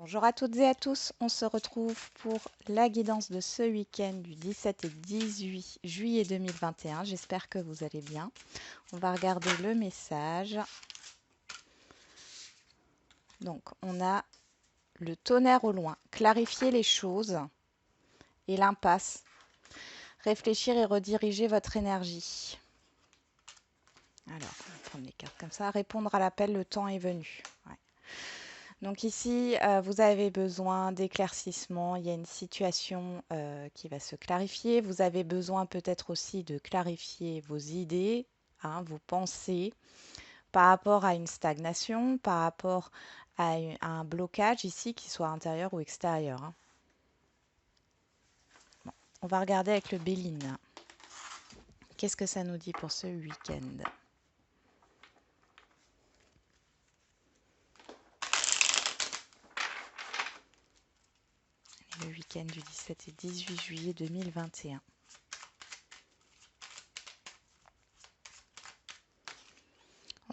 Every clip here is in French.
Bonjour à toutes et à tous, on se retrouve pour la guidance de ce week-end du 17 et 18 juillet 2021. J'espère que vous allez bien. On va regarder le message. Donc, on a le tonnerre au loin, clarifier les choses et l'impasse, réfléchir et rediriger votre énergie. Alors, on va prendre les cartes comme ça. Répondre à l'appel, le temps est venu. Ouais. Donc ici, vous avez besoin d'éclaircissement. Il y a une situation qui va se clarifier. Vous avez besoin peut-être aussi de clarifier vos idées, hein, vos pensées par rapport à une stagnation, par rapport à un blocage ici, qu'il soit intérieur ou extérieur, hein. Bon, on va regarder avec le Béline. Qu'est-ce que ça nous dit pour ce week-end? Le week-end du 17 et 18 juillet 2021.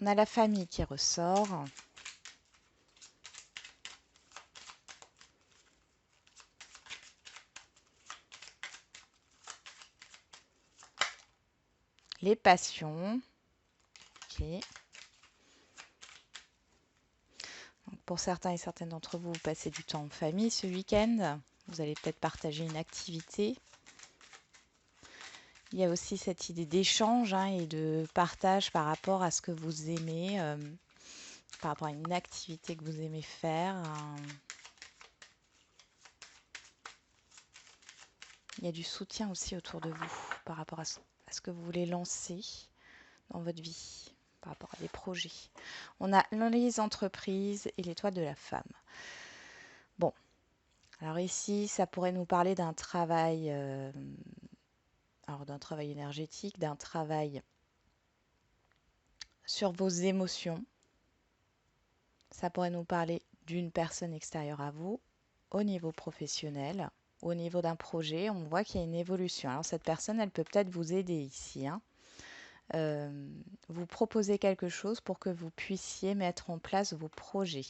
On a la famille qui ressort. Les passions. Ok. Donc pour certains et certaines d'entre vous, vous passez du temps en famille ce week-end. Vous allez peut-être partager une activité. Il y a aussi cette idée d'échange, hein, et de partage par rapport à ce que vous aimez, par rapport à une activité que vous aimez faire. Il y a du soutien aussi autour de vous par rapport à ce que vous voulez lancer dans votre vie, par rapport à des projets. On a les entreprises et l'étoile de la femme. Bon, alors ici, ça pourrait nous parler d'un travail, alors d'un travail énergétique, d'un travail sur vos émotions. Ça pourrait nous parler d'une personne extérieure à vous, au niveau professionnel, au niveau d'un projet. On voit qu'il y a une évolution. Alors cette personne, elle peut peut-être vous aider ici, hein. Vous proposer quelque chose pour que vous puissiez mettre en place vos projets.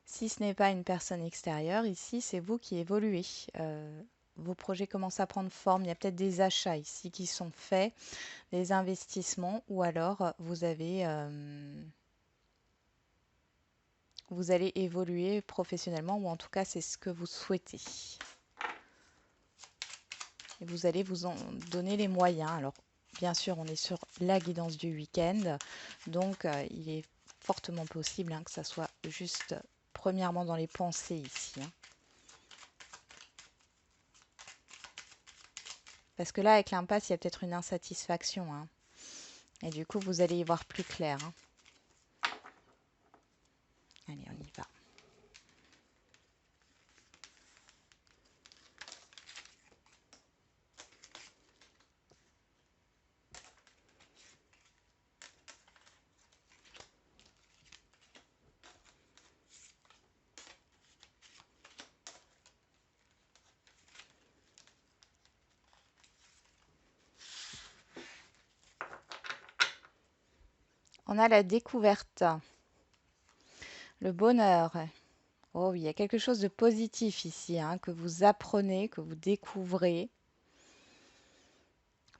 Si ce n'est pas une personne extérieure, ici, c'est vous qui évoluez. Vos projets commencent à prendre forme. Il y a peut-être des achats ici qui sont faits, des investissements, ou alors vous allez évoluer professionnellement, ou en tout cas, c'est ce que vous souhaitez. Et vous allez vous en donner les moyens. Alors, bien sûr, on est sur la guidance du week-end, donc il est fortement possible, hein, que ça soit juste premièrement dans les pensées ici, hein. Parce que là, avec l'impasse, il y a peut-être une insatisfaction, hein. Et du coup, vous allez y voir plus clair, hein. Allez, on y va. On a la découverte, le bonheur. Oh oui, il y a quelque chose de positif ici, hein, que vous apprenez, que vous découvrez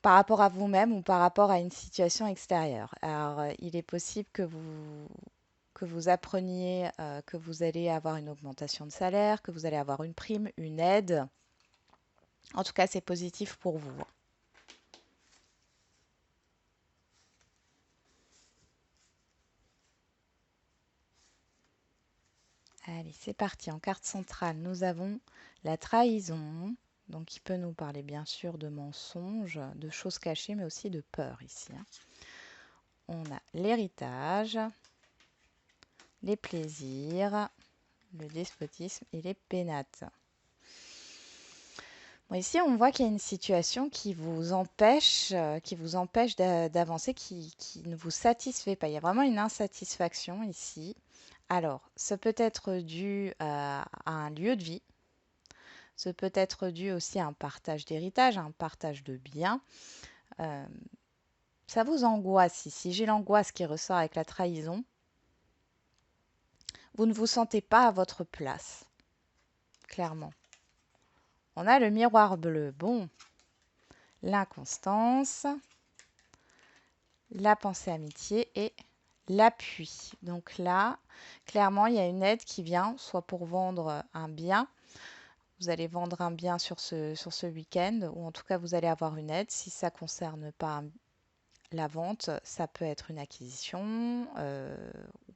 par rapport à vous-même ou par rapport à une situation extérieure. Alors, il est possible que vous appreniez que vous allez avoir une augmentation de salaire, que vous allez avoir une prime, une aide. En tout cas, c'est positif pour vous. Allez, c'est parti. En carte centrale, nous avons la trahison, donc qui peut nous parler bien sûr de mensonges, de choses cachées, mais aussi de peur ici, hein. On a l'héritage, les plaisirs, le despotisme et les pénates. Bon, ici, on voit qu'il y a une situation qui vous empêche d'avancer, qui ne vous satisfait pas. Il y a vraiment une insatisfaction ici. Alors, ça peut être dû à un lieu de vie. Ça peut être dû aussi à un partage d'héritage, à un partage de biens. Euh, Ça vous angoisse ici. J'ai l'angoisse qui ressort avec la trahison. Vous ne vous sentez pas à votre place, clairement. On a le miroir bleu. Bon, l'inconstance, la pensée amitié et l'appui. Donc là, clairement, il y a une aide qui vient, soit pour vendre un bien. Vous allez vendre un bien sur ce week-end, ou en tout cas, vous allez avoir une aide. Si ça ne concerne pas la vente, ça peut être une acquisition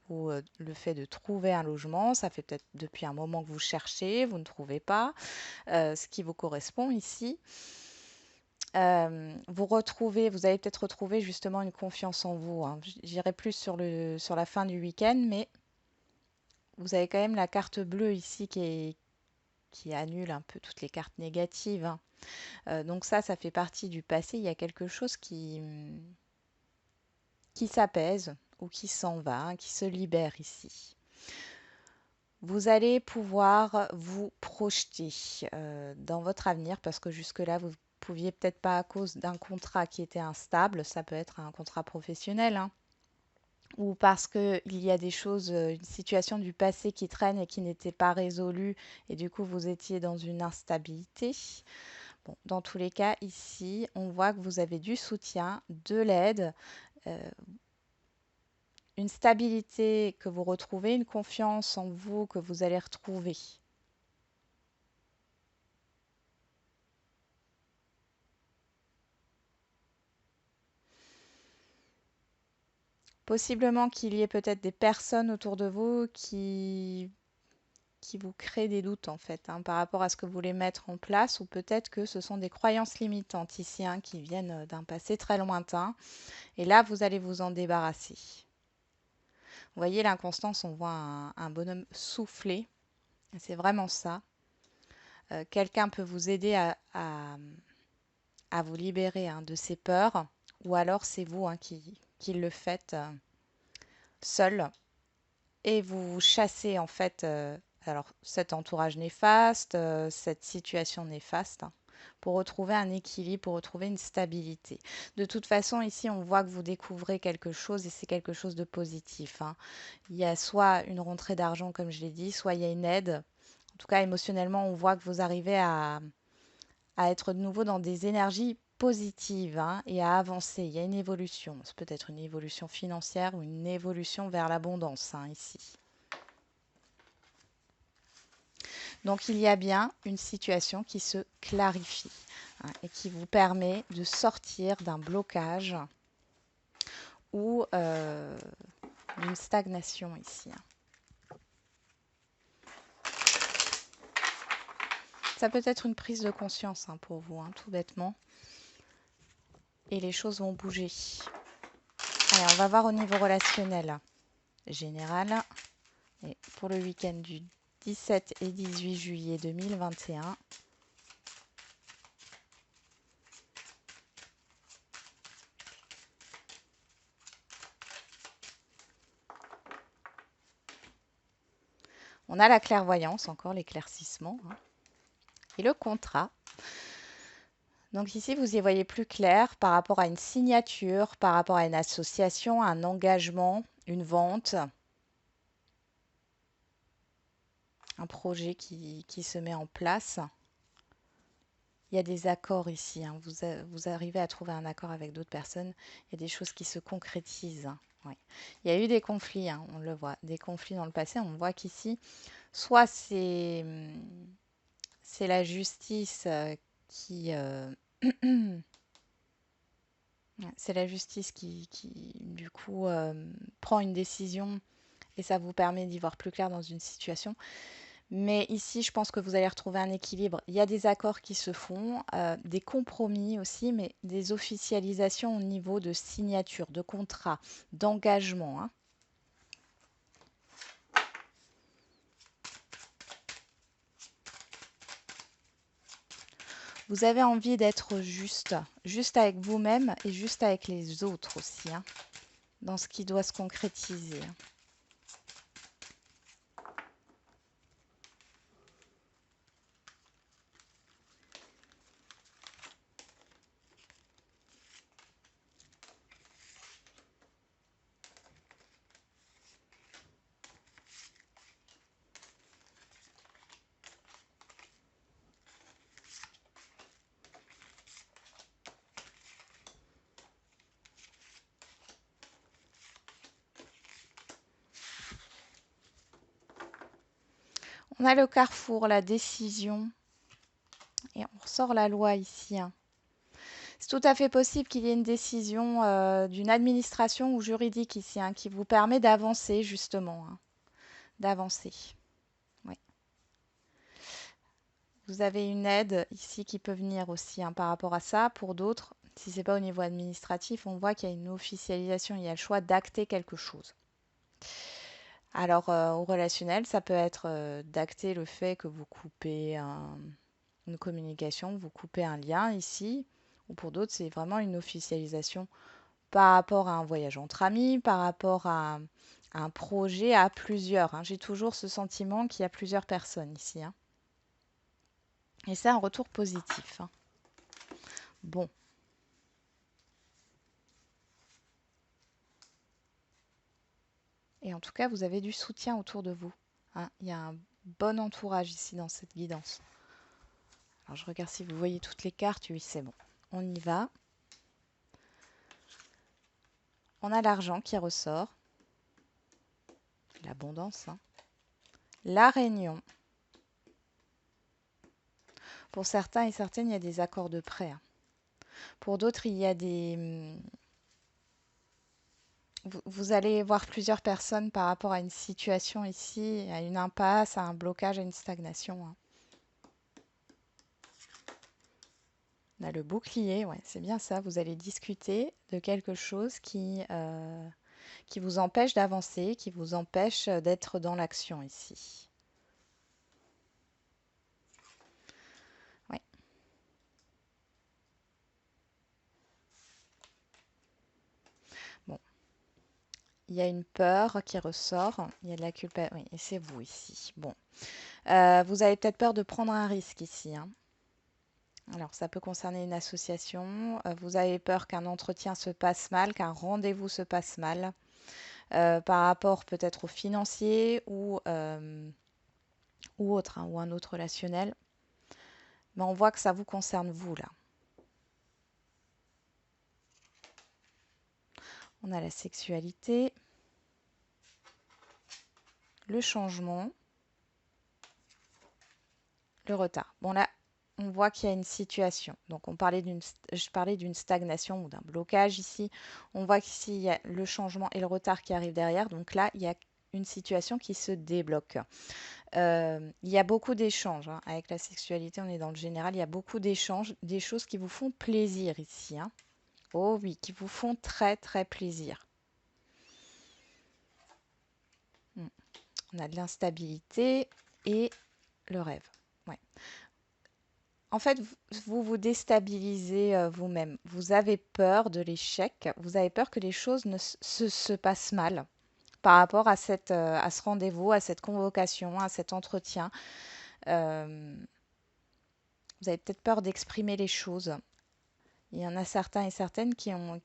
ou le fait de trouver un logement. Ça fait peut-être depuis un moment que vous cherchez, vous ne trouvez pas ce qui vous correspond ici. Vous allez peut-être retrouver justement une confiance en vous, hein. J'irai plus sur la fin du week-end, mais vous avez quand même la carte bleue ici qui annule un peu toutes les cartes négatives, hein. Donc ça fait partie du passé. Il y a quelque chose qui s'apaise ou qui s'en va, hein, qui se libère ici. Vous allez pouvoir vous projeter dans votre avenir parce que jusque-là, vous ne pouviez peut-être pas à cause d'un contrat qui était instable, ça peut être un contrat professionnel, hein, ou parce qu'il y a des choses, une situation du passé qui traîne et qui n'était pas résolue et du coup vous étiez dans une instabilité. Bon, dans tous les cas, ici, on voit que vous avez du soutien, de l'aide, euh, une stabilité que vous retrouvez, une confiance en vous que vous allez retrouver. Possiblement qu'il y ait peut-être des personnes autour de vous qui vous créent des doutes en fait, hein, par rapport à ce que vous voulez mettre en place, ou peut-être que ce sont des croyances limitantes ici, hein, qui viennent d'un passé très lointain. Et là, vous allez vous en débarrasser. Vous voyez l'inconstance, on voit un bonhomme soufflé. C'est vraiment ça. Quelqu'un peut vous aider à vous libérer, hein, de ces peurs, ou alors c'est vous, hein, qui le faites seul et vous chassez en fait alors cet entourage néfaste, cette situation néfaste, hein, pour retrouver un équilibre, pour retrouver une stabilité. De toute façon, ici, on voit que vous découvrez quelque chose et c'est quelque chose de positif, hein. Il y a soit une rentrée d'argent, comme je l'ai dit, soit il y a une aide. En tout cas, émotionnellement, on voit que vous arrivez à être de nouveau dans des énergies positives, hein, et à avancer. Il y a une évolution. C'est peut-être une évolution financière ou une évolution vers l'abondance, hein, ici. Donc il y a bien une situation qui se clarifie, hein, et qui vous permet de sortir d'un blocage ou d'une stagnation ici, hein. Ça peut être une prise de conscience, hein, pour vous, hein, tout bêtement. Et les choses vont bouger. Allez, on va voir au niveau relationnel général. Et pour le week-end du 17 et 18 juillet 2021. On a la clairvoyance, encore l'éclaircissement, hein, et le contrat. Donc ici, vous y voyez plus clair par rapport à une signature, par rapport à une association, un engagement, une vente, un projet qui se met en place. Il y a des accords ici, hein. Vous arrivez à trouver un accord avec d'autres personnes. Il y a des choses qui se concrétisent, hein. Oui. Il y a eu des conflits, hein, on le voit, des conflits dans le passé. On voit qu'ici, soit c'est la justice qui... c'est la justice qui du coup, prend une décision et ça vous permet d'y voir plus clair dans une situation. Mais ici, je pense que vous allez retrouver un équilibre. Il y a des accords qui se font, des compromis aussi, mais des officialisations au niveau de signature, de contrat, d'engagement, hein. Vous avez envie d'être juste, juste avec vous-même et juste avec les autres aussi, hein, dans ce qui doit se concrétiser. On a le carrefour, la décision. Et on ressort la loi ici, hein. C'est tout à fait possible qu'il y ait une décision d'une administration ou juridique ici, hein, qui vous permet d'avancer justement, hein, d'avancer. Oui. Vous avez une aide ici qui peut venir aussi, hein, par rapport à ça. Pour d'autres, si c'est pas au niveau administratif, on voit qu'il y a une officialisation, il y a le choix d'acter quelque chose. Alors au relationnel, ça peut être d'acter le fait que vous coupez une communication, vous coupez un lien ici. Ou pour d'autres, c'est vraiment une officialisation par rapport à un voyage entre amis, par rapport à un projet à plusieurs, hein. J'ai toujours ce sentiment qu'il y a plusieurs personnes ici, hein. Et c'est un retour positif, hein. Bon. Et en tout cas, vous avez du soutien autour de vous, hein. Il y a un bon entourage ici dans cette guidance. Alors je regarde si vous voyez toutes les cartes. Oui, c'est bon. On y va. On a l'argent qui ressort. L'abondance, hein. La réunion. Pour certains et certaines, il y a des accords de prêt, hein. Pour d'autres, il y a des... Vous allez voir plusieurs personnes par rapport à une situation ici, à une impasse, à un blocage, à une stagnation, hein. On a le bouclier, ouais, c'est bien ça. Vous allez discuter de quelque chose qui vous empêche d'avancer, qui vous empêche d'être dans l'action ici. Ouais. Bon, il y a une peur qui ressort, il y a de la culpabilité, oui, et c'est vous ici. Bon, vous avez peut-être peur de prendre un risque ici, hein. Alors, ça peut concerner une association. Vous avez peur qu'un entretien se passe mal, qu'un rendez-vous se passe mal, par rapport peut-être au financier ou autre, hein, ou un autre relationnel. Mais on voit que ça vous concerne vous, là. On a la sexualité, le changement, le retard. Bon, là, on voit qu'il y a une situation. Donc, je parlais d'une stagnation ou d'un blocage ici. On voit qu'ici, il y a le changement et le retard qui arrivent derrière. Donc là, il y a une situation qui se débloque. Il y a beaucoup d'échanges, hein. Avec la sexualité, on est dans le général. Il y a beaucoup d'échanges, des choses qui vous font plaisir ici, hein. Oh oui, qui vous font très, très plaisir. On a de l'instabilité et le rêve. Ouais. En fait, vous vous déstabilisez vous-même. Vous avez peur de l'échec. Vous avez peur que les choses ne se passent mal par rapport à à ce rendez-vous, à cette convocation, à cet entretien. Euh, vous avez peut-être peur d'exprimer les choses. Il y en a certains et certaines qui ont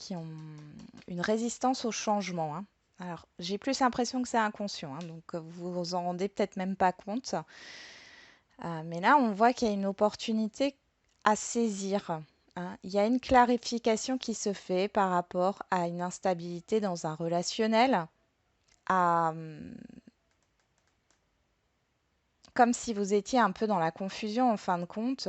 une résistance au changement, hein. Alors, j'ai plus l'impression que c'est inconscient, hein, donc vous vous en rendez peut-être même pas compte. Mais là, on voit qu'il y a une opportunité à saisir, hein. Il y a une clarification qui se fait par rapport à une instabilité dans un relationnel, à, comme si vous étiez un peu dans la confusion en fin de compte.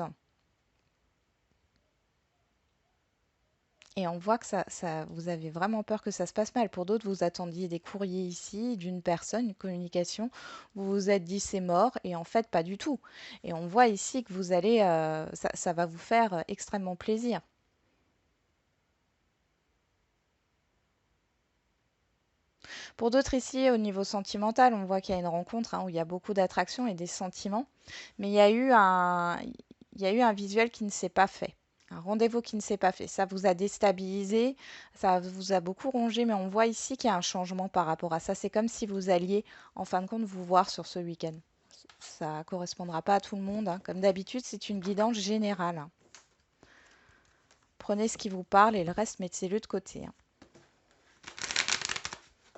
Et on voit que vous avez vraiment peur que ça se passe mal. Pour d'autres, vous attendiez des courriers ici d'une personne, une communication. Vous vous êtes dit c'est mort et en fait pas du tout. Et on voit ici que vous allez, ça va vous faire extrêmement plaisir. Pour d'autres ici, au niveau sentimental, on voit qu'il y a une rencontre, hein, où il y a beaucoup d'attraction et des sentiments. Mais il y a eu un visuel qui ne s'est pas fait. Un rendez-vous qui ne s'est pas fait. Ça vous a déstabilisé, ça vous a beaucoup rongé, mais on voit ici qu'il y a un changement par rapport à ça. C'est comme si vous alliez, en fin de compte, vous voir sur ce week-end. Ça ne correspondra pas à tout le monde, hein. Comme d'habitude, c'est une guidance générale, hein. Prenez ce qui vous parle et le reste, mettez-le de côté, hein.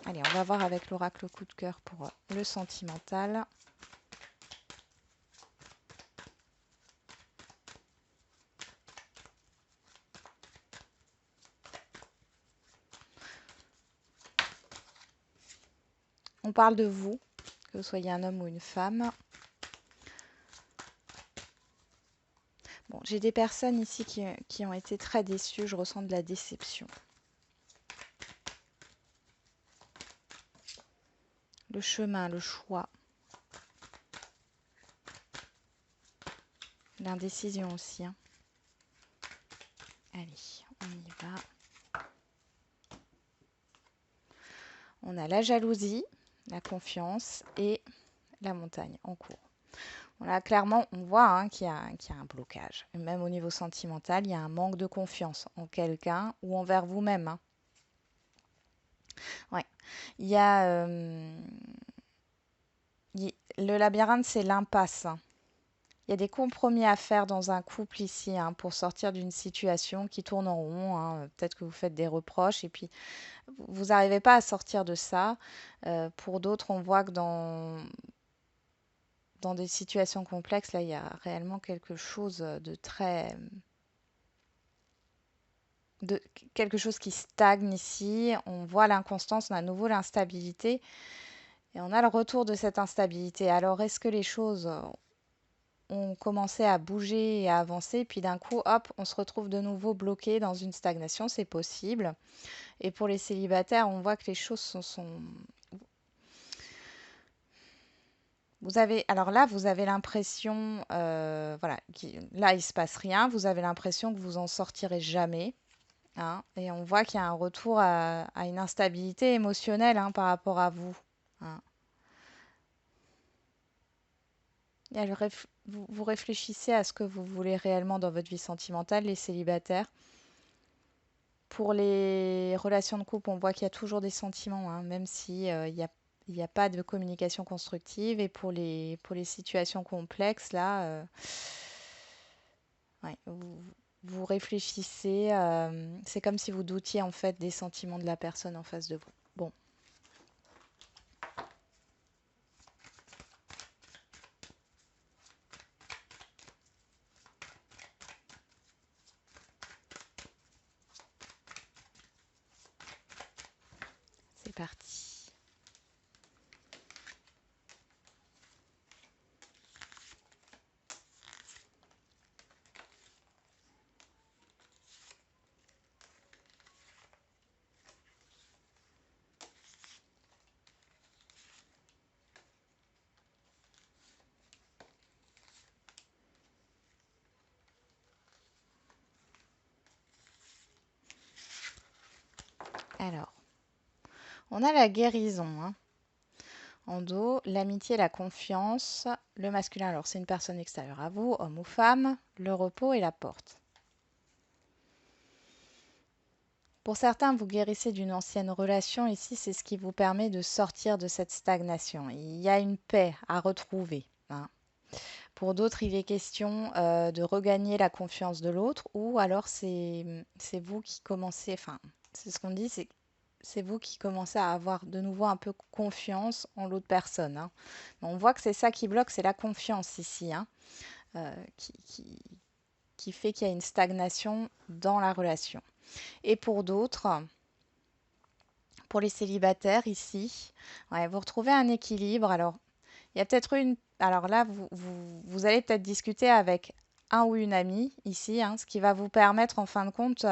Allez, on va voir avec l'oracle coup de cœur pour le sentimental. On parle de vous, que vous soyez un homme ou une femme. J'ai des personnes ici qui ont été très déçues. Je ressens de la déception. Le chemin, le choix. L'indécision aussi. Hein. Allez, on y va. On a la jalousie, la confiance et la montagne en cours. Là, clairement, on voit hein, qu'il y a un blocage. Et même au niveau sentimental, il y a un manque de confiance en quelqu'un ou envers vous-même. Hein. Ouais. Il y a... le labyrinthe, c'est l'impasse. Hein. Il y a des compromis à faire dans un couple ici hein, pour sortir d'une situation qui tourne en rond. Hein. Peut-être que vous faites des reproches et puis vous n'arrivez pas à sortir de ça. Pour d'autres, on voit que dans des situations complexes, là, il y a réellement quelque chose de très... quelque chose qui stagne ici. On voit l'inconstance, on a à nouveau l'instabilité et on a le retour de cette instabilité. Alors, est-ce que les choses ont commencé à bouger et à avancer, puis d'un coup, hop, on se retrouve de nouveau bloqué dans une stagnation? C'est possible. Et pour les célibataires, on voit que les choses sont... Vous avez, alors là, vous avez l'impression, voilà, là, il se passe rien. Vous avez l'impression que vous en sortirez jamais. Hein, et on voit qu'il y a un retour à une instabilité émotionnelle hein, par rapport à vous. Hein. Et vous réfléchissez à ce que vous voulez réellement dans votre vie sentimentale, les célibataires. Pour les relations de couple, on voit qu'il y a toujours des sentiments, hein, même si il y a pas de communication constructive. Et pour les situations complexes, là, ouais, vous réfléchissez. C'est comme si vous doutiez en fait des sentiments de la personne en face de vous. Bon. C'est parti. Alors, on a la guérison. Hein. En dos, l'amitié, la confiance, le masculin. Alors, c'est une personne extérieure à vous, homme ou femme, le repos et la porte. Pour certains, vous guérissez d'une ancienne relation. Ici, c'est ce qui vous permet de sortir de cette stagnation. Il y a une paix à retrouver. Hein. Pour d'autres, il est question de regagner la confiance de l'autre ou alors c'est vous qui commencez, enfin, c'est ce qu'on dit, c'est vous qui commencez à avoir de nouveau un peu confiance en l'autre personne. Hein. On voit que c'est ça qui bloque, c'est la confiance ici, hein, euh, qui, qui- qui fait qu'il y a une stagnation dans la relation. Et pour d'autres, pour les célibataires ici, ouais, vous retrouvez un équilibre. Alors, il y a peut-être une... Alors là, vous allez peut-être discuter avec un ou une amie ici, hein, ce qui va vous permettre en fin de compte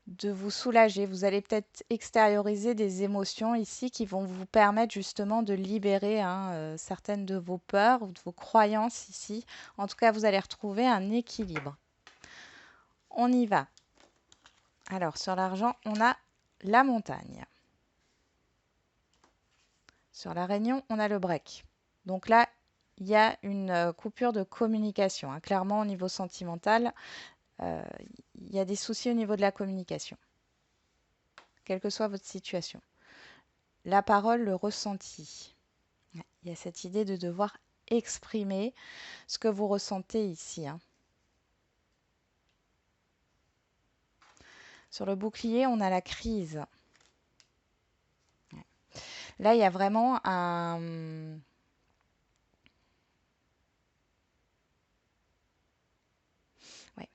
de vous soulager. Vous allez peut-être extérioriser des émotions ici qui vont vous permettre justement de libérer hein, certaines de vos peurs ou de vos croyances ici. En tout cas, vous allez retrouver un équilibre. On y va. Alors, sur l'argent, on a la montagne. Sur la réunion, on a le break. Donc là, il y a une coupure de communication. Hein. Clairement, au niveau sentimental, euh, il y a des soucis au niveau de la communication, quelle que soit votre situation. La parole, le ressenti. Il y a cette idée de devoir exprimer ce que vous ressentez ici. Hein. Sur le bouclier, on a la crise. Là, il y a vraiment un... Ouais.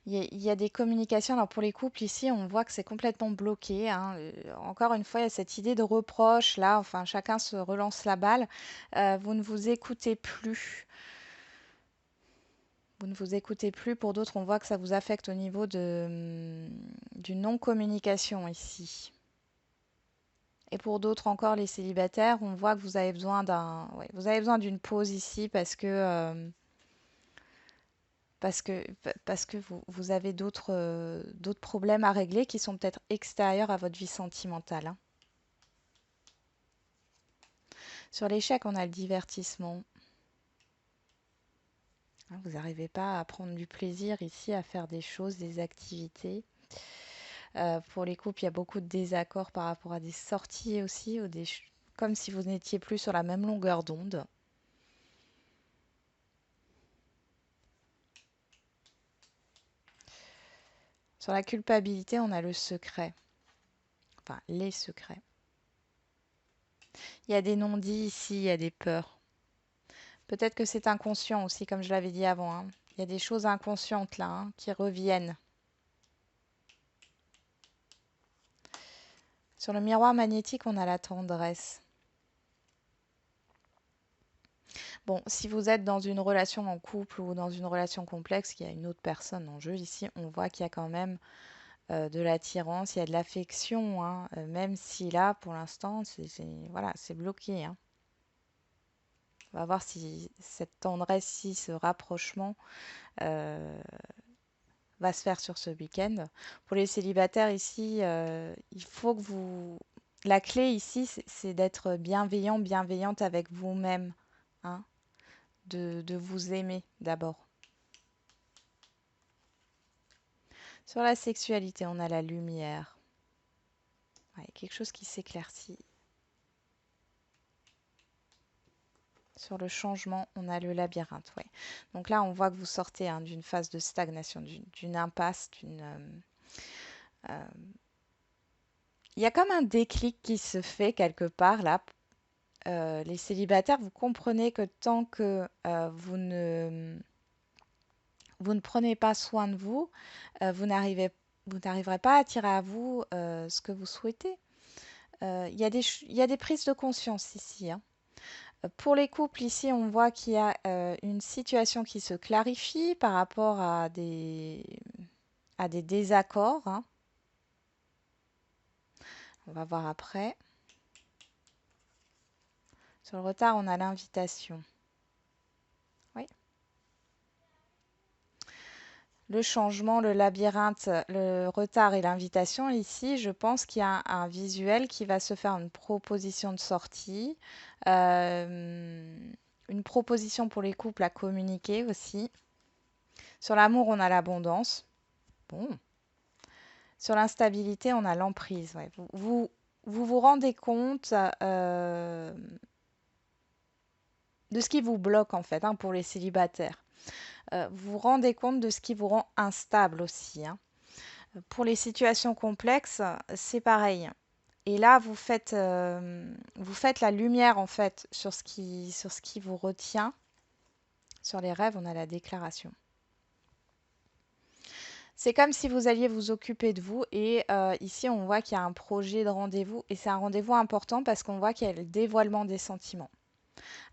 Il y a des communications. Alors pour les couples ici, on voit que c'est complètement bloqué. Hein. Encore une fois, il y a cette idée de reproche. Là, enfin, chacun se relance la balle. Vous ne vous écoutez plus. Vous ne vous écoutez plus. Pour d'autres, on voit que ça vous affecte au niveau du non-communication ici. Et pour d'autres encore, les célibataires, on voit que vous avez besoin ouais, vous avez besoin d'une pause ici parce que vous avez d'autres problèmes à régler qui sont peut-être extérieurs à votre vie sentimentale, hein. Sur l'échec, on a le divertissement. Hein, vous n'arrivez pas à prendre du plaisir ici, à faire des choses, des activités. Pour les couples, il y a beaucoup de désaccords par rapport à des sorties aussi, comme si vous n'étiez plus sur la même longueur d'onde. Sur la culpabilité, on a le secret. Enfin, les secrets. Il y a des non-dits ici, il y a des peurs. Peut-être que c'est inconscient aussi, comme je l'avais dit avant, hein. Il y a des choses inconscientes là, hein, qui reviennent. Sur le miroir magnétique, on a la tendresse. Bon, si vous êtes dans une relation en couple ou dans une relation complexe, qu'il y a une autre personne en jeu, ici, on voit qu'il y a quand même de l'attirance, il y a de l'affection, hein, même si là, pour l'instant, voilà, c'est bloqué, hein. On va voir si cette tendresse, si ce rapprochement va se faire sur ce week-end. Pour les célibataires ici, il faut que vous... La clé ici, c'est d'être bienveillant, bienveillante avec vous-même, hein, de vous aimer d'abord. Sur la sexualité, on a la lumière. Ouais, quelque chose qui s'éclaircit. Sur le changement, on a le labyrinthe. Ouais. Donc là, on voit que vous sortez, hein, d'une phase de stagnation, d'une impasse, il y a comme un déclic qui se fait quelque part là. Les célibataires, vous comprenez que tant que vous ne prenez pas soin de vous, vous n'arriverez pas à attirer à vous ce que vous souhaitez. Il y a des prises de conscience ici, hein. Pour les couples, ici, on voit qu'il y a une situation qui se clarifie par rapport à des désaccords, hein. On va voir après. Sur le retard, on a l'invitation. Oui. Le changement, le labyrinthe, le retard et l'invitation. Ici, je pense qu'il y a un visuel qui va se faire, une proposition de sortie, une proposition pour les couples à communiquer aussi. Sur l'amour, on a l'abondance. Bon. Sur l'instabilité, on a l'emprise. Ouais. Vous rendez compte de ce qui vous bloque en fait, hein, pour les célibataires. Vous vous rendez compte de ce qui vous rend instable aussi, hein. Pour les situations complexes, c'est pareil. Et là, vous faites la lumière en fait sur ce qui vous retient. Sur les rêves, on a la déclaration. C'est comme si vous alliez vous occuper de vous et ici on voit qu'il y a un projet de rendez-vous et c'est un rendez-vous important parce qu'on voit qu'il y a le dévoilement des sentiments.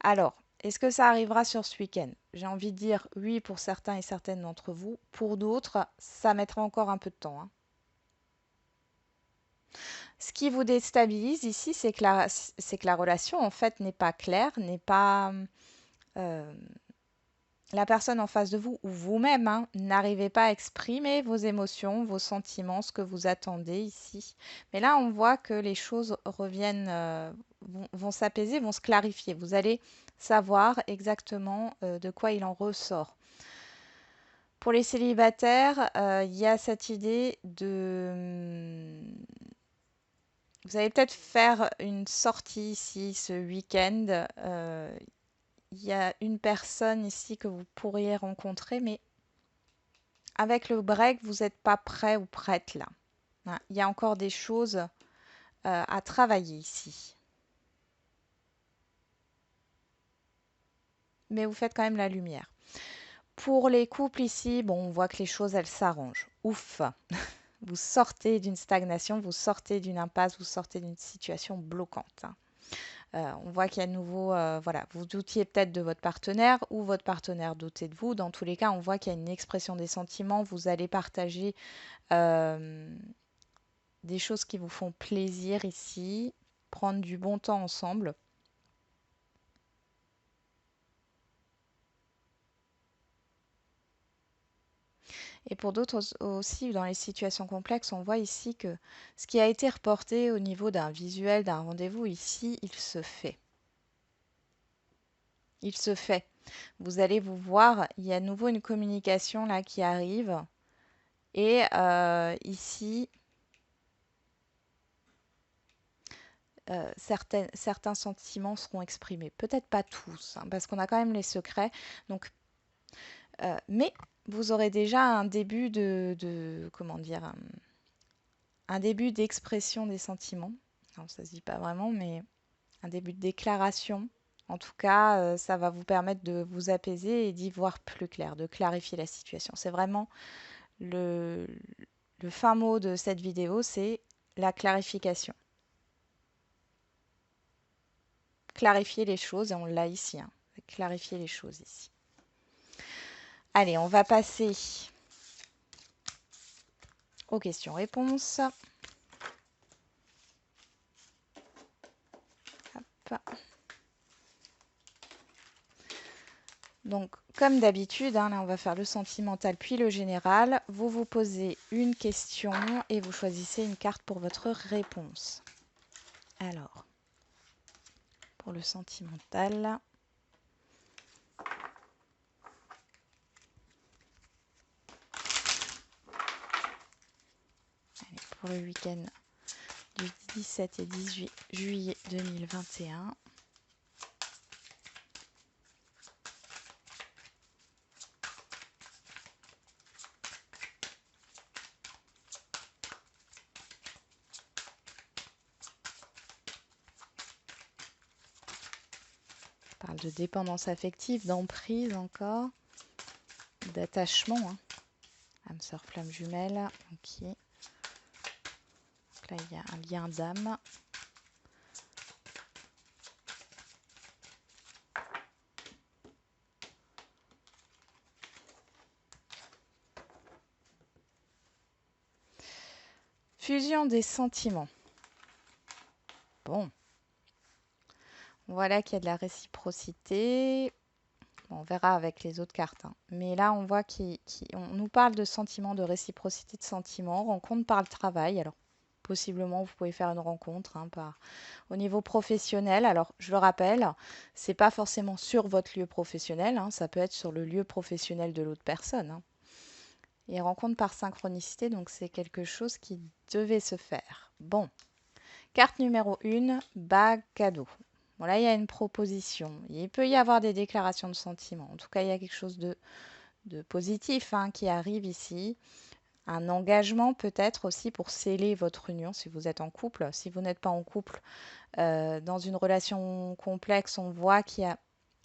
Alors, est-ce que ça arrivera sur ce week-end? J'ai envie de dire oui pour certains et certaines d'entre vous. Pour d'autres, ça mettra encore un peu de temps, hein. Ce qui vous déstabilise ici, c'est que la relation en fait n'est pas claire, n'est pas euh, la personne en face de vous ou vous-même, hein, n'arrivez pas à exprimer vos émotions, vos sentiments, ce que vous attendez ici. Mais là, on voit que les choses reviennent, vont s'apaiser, vont se clarifier. Vous allez savoir exactement de quoi il en ressort. Pour les célibataires, il y a cette idée de... Vous allez peut-être faire une sortie ici ce week-end. Il y a une personne ici que vous pourriez rencontrer, mais avec le break, vous n'êtes pas prêt ou prête là, hein. Il y a encore des choses à travailler ici. Mais vous faites quand même la lumière. Pour les couples ici, bon, on voit que les choses, elles s'arrangent. Ouf! Vous sortez d'une stagnation, vous sortez d'une impasse, vous sortez d'une situation bloquante, hein. On voit qu'il y a de nouveau, voilà, vous doutiez peut-être de votre partenaire ou votre partenaire doutait de vous. Dans tous les cas, on voit qu'il y a une expression des sentiments. Vous allez partager des choses qui vous font plaisir ici, prendre du bon temps ensemble. Et pour d'autres aussi, dans les situations complexes, on voit ici que ce qui a été reporté au niveau d'un visuel, d'un rendez-vous, ici, il se fait. Il se fait. Vous allez vous voir, il y a à nouveau une communication là qui arrive. Et ici, certains sentiments seront exprimés. Peut-être pas tous, hein, parce qu'on a quand même les secrets. Donc, mais vous aurez déjà un début comment dire, un début d'expression des sentiments. Alors, ça se dit pas vraiment, mais un début de déclaration. En tout cas, ça va vous permettre de vous apaiser et d'y voir plus clair, de clarifier la situation. C'est vraiment le, le fin mot de cette vidéo, c'est la clarification. Clarifier les choses, et on l'a ici, hein. Clarifier les choses ici. Allez, on va passer aux questions-réponses. Donc, comme d'habitude, hein, là, on va faire le sentimental puis le général. Vous vous posez une question et vous choisissez une carte pour votre réponse. Alors, pour le sentimental, allez, pour le week-end du 17 et 18 juillet 2021. On parle de dépendance affective, d'emprise encore, d'attachement. Hein. Âme sœur flamme jumelle. Ok. Donc là, il y a un lien d'âme. Fusion des sentiments. Bon. Voilà qu'il y a de la réciprocité. Bon, on verra avec les autres cartes. Hein. Mais là, on voit qu'on nous parle de sentiments, de réciprocité de sentiments. Rencontre par le travail. Alors, possiblement, vous pouvez faire une rencontre hein, au niveau professionnel. Alors, je le rappelle, c'est pas forcément sur votre lieu professionnel. Hein, ça peut être sur le lieu professionnel de l'autre personne. Hein. Et rencontre par synchronicité, donc c'est quelque chose qui devait se faire. Bon. Carte numéro 1, bague cadeau. Bon, là, il y a une proposition. Il peut y avoir des déclarations de sentiments. En tout cas, il y a quelque chose de positif hein, qui arrive ici. Un engagement peut-être aussi pour sceller votre union si vous êtes en couple. Si vous n'êtes pas en couple, dans une relation complexe, on voit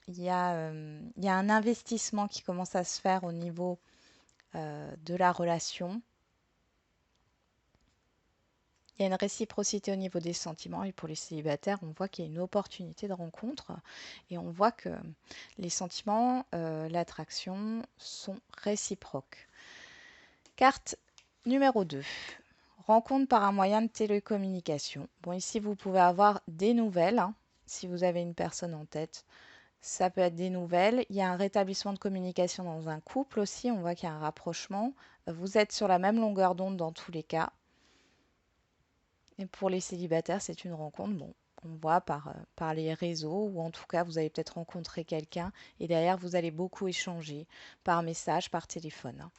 il y a un investissement qui commence à se faire au niveau de la relation. Il y a une réciprocité au niveau des sentiments et pour les célibataires, on voit qu'il y a une opportunité de rencontre et on voit que les sentiments, l'attraction sont réciproques. Carte numéro 2. Rencontre par un moyen de télécommunication. Bon, ici, vous pouvez avoir des nouvelles. Hein, si vous avez une personne en tête, ça peut être des nouvelles. Il y a un rétablissement de communication dans un couple aussi. On voit qu'il y a un rapprochement. Vous êtes sur la même longueur d'onde dans tous les cas. Et pour les célibataires, c'est une rencontre. Bon, on voit par les réseaux, ou en tout cas, vous allez peut-être rencontrer quelqu'un, et derrière, vous allez beaucoup échanger par message, par téléphone. Hein.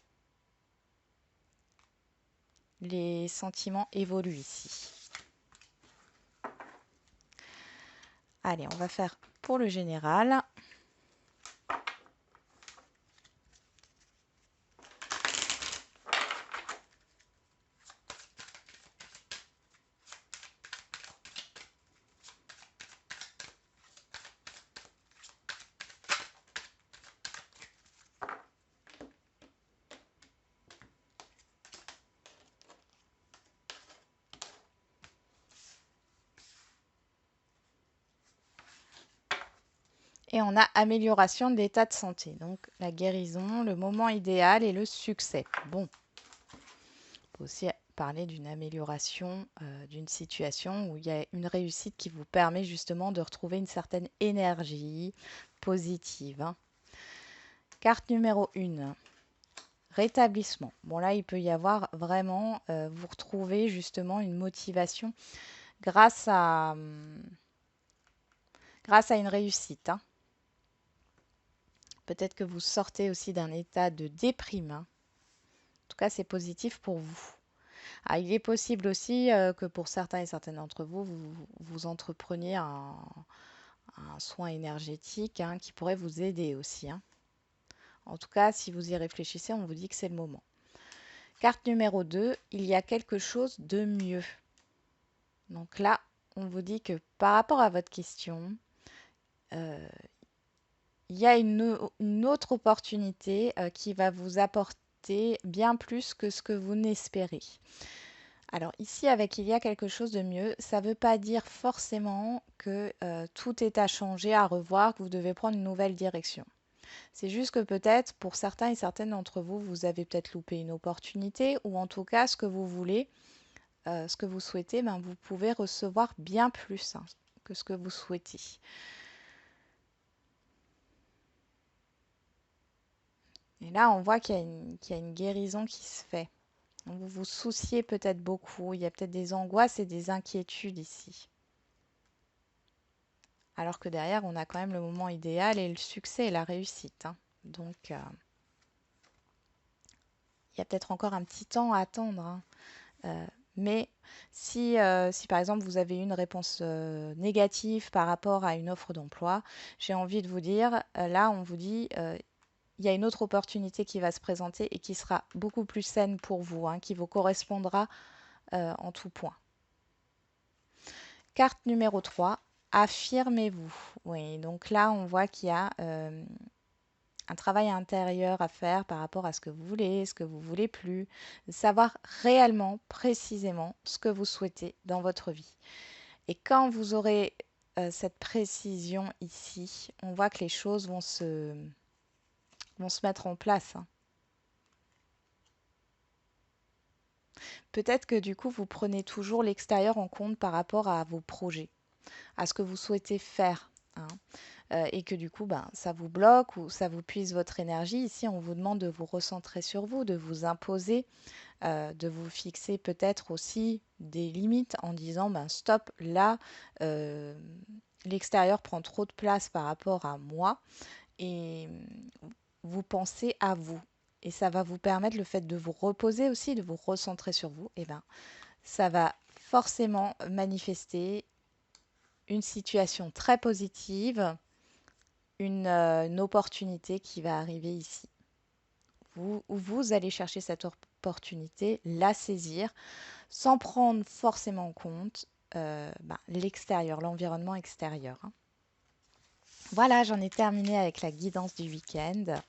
Les sentiments évoluent ici. Allez, on va faire pour le général. Et on a amélioration de l'état de santé. Donc la guérison, le moment idéal et le succès. Bon, on peut aussi parler d'une amélioration d'une situation où il y a une réussite qui vous permet justement de retrouver une certaine énergie positive. Hein. Carte numéro 1, rétablissement. Bon là, il peut y avoir vraiment, vous retrouver justement une motivation grâce à une réussite. Hein. Peut-être que vous sortez aussi d'un état de déprime. Hein. En tout cas, c'est positif pour vous. Ah, il est possible aussi que pour certains et certaines d'entre vous, vous entrepreniez un soin énergétique hein, qui pourrait vous aider aussi. Hein. En tout cas, si vous y réfléchissez, on vous dit que c'est le moment. Carte numéro 2, il y a quelque chose de mieux. Donc là, on vous dit que par rapport à votre question, il y a une autre opportunité qui va vous apporter bien plus que ce que vous n'espérez. Alors ici, avec il y a quelque chose de mieux, ça ne veut pas dire forcément que tout est à changer, à revoir, que vous devez prendre une nouvelle direction. C'est juste que peut-être pour certains et certaines d'entre vous, vous avez peut-être loupé une opportunité ou en tout cas ce que vous voulez, ce que vous souhaitez, ben, vous pouvez recevoir bien plus hein, que ce que vous souhaitez. Et là, on voit qu'il y a une guérison qui se fait. Donc, vous vous souciez peut-être beaucoup, il y a peut-être des angoisses et des inquiétudes ici. Alors que derrière, on a quand même le moment idéal et le succès et la réussite. Hein. Donc, il y a peut-être encore un petit temps à attendre. Hein. Mais si par exemple vous avez une réponse négative par rapport à une offre d'emploi, j'ai envie de vous dire, là on vous dit, il y a une autre opportunité qui va se présenter et qui sera beaucoup plus saine pour vous, hein, qui vous correspondra en tout point. Carte numéro 3, affirmez-vous. Oui, donc là on voit qu'il y a un travail intérieur à faire par rapport à ce que vous voulez, ce que vous voulez plus, de savoir réellement, précisément ce que vous souhaitez dans votre vie. Et quand vous aurez cette précision ici, on voit que les choses vont se mettre en place. Hein. Peut-être que du coup, vous prenez toujours l'extérieur en compte par rapport à vos projets, à ce que vous souhaitez faire. Hein. Et que du coup, ben, ça vous bloque ou ça vous puise votre énergie. Ici, on vous demande de vous recentrer sur vous, de vous imposer, de vous fixer peut-être aussi des limites en disant ben, stop, là, l'extérieur prend trop de place par rapport à moi et vous pensez à vous. Et ça va vous permettre le fait de vous reposer aussi, de vous recentrer sur vous, et ben, ça va forcément manifester une situation très positive, une opportunité qui va arriver ici. Vous allez chercher cette opportunité, la saisir, sans prendre forcément en compte l'extérieur, l'environnement extérieur. Hein. Voilà, j'en ai terminé avec la guidance du week-end.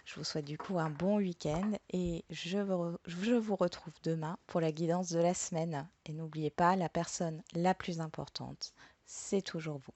Je vous souhaite du coup un bon week-end et je vous retrouve demain pour la guidance de la semaine. Et n'oubliez pas, la personne la plus importante, c'est toujours vous.